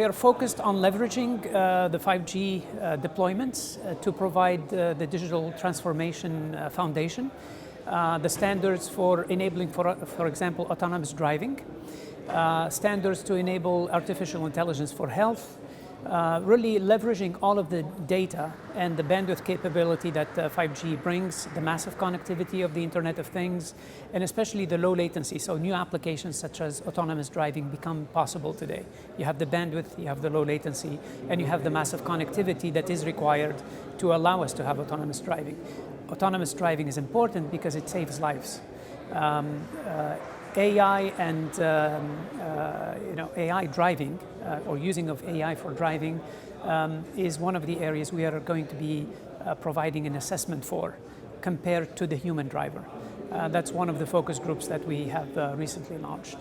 We are focused on leveraging the 5G deployments to provide the digital transformation foundation, the standards for enabling, for example, autonomous driving, standards to enable artificial intelligence for health, really leveraging all of the data and the bandwidth capability that 5G brings, the massive connectivity of the Internet of Things, and especially the low latency. So new applications such as autonomous driving become possible today. You have the bandwidth, you have the low latency, and you have the massive connectivity that is required to allow us to have autonomous driving. Autonomous driving is important because it saves lives. AI and AI driving, or using of AI for driving, is one of the areas we are going to be providing an assessment for compared to the human driver. That's one of the focus groups that we have recently launched.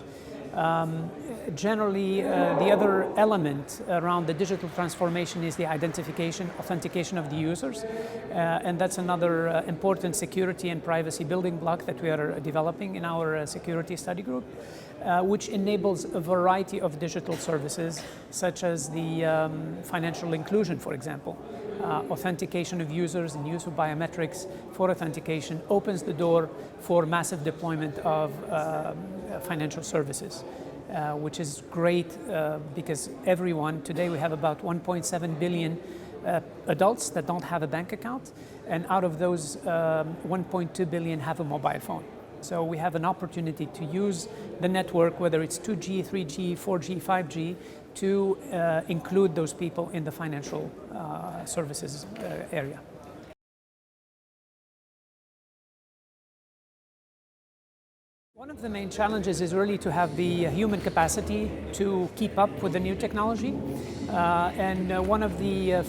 Generally, the other element around the digital transformation is the identification, authentication of the users, and that's another important security and privacy building block that we are developing in our security study group, which enables a variety of digital services, such as the financial inclusion, for example. Authentication of users and use of biometrics for authentication opens the door for massive deployment of financial services, which is great because everyone, today we have about 1.7 billion adults that don't have a bank account, and out of those 1.2 billion have a mobile phone. So we have an opportunity to use the network, whether it's 2G, 3G, 4G, 5G, to include those people in the financial services area. One of the main challenges is really to have the human capacity to keep up with the new technology. And one of the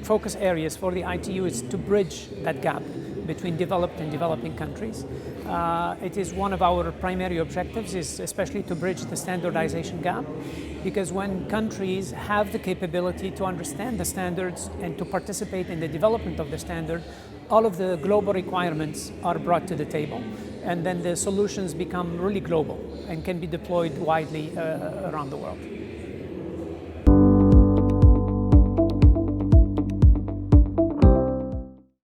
focus areas for the ITU is to bridge that gap between developed and developing countries. It is one of our primary objectives, is especially to bridge the standardization gap, because when countries have the capability to understand the standards and to participate in the development of the standard, all of the global requirements are brought to the table, and then the solutions become really global and can be deployed widely around the world.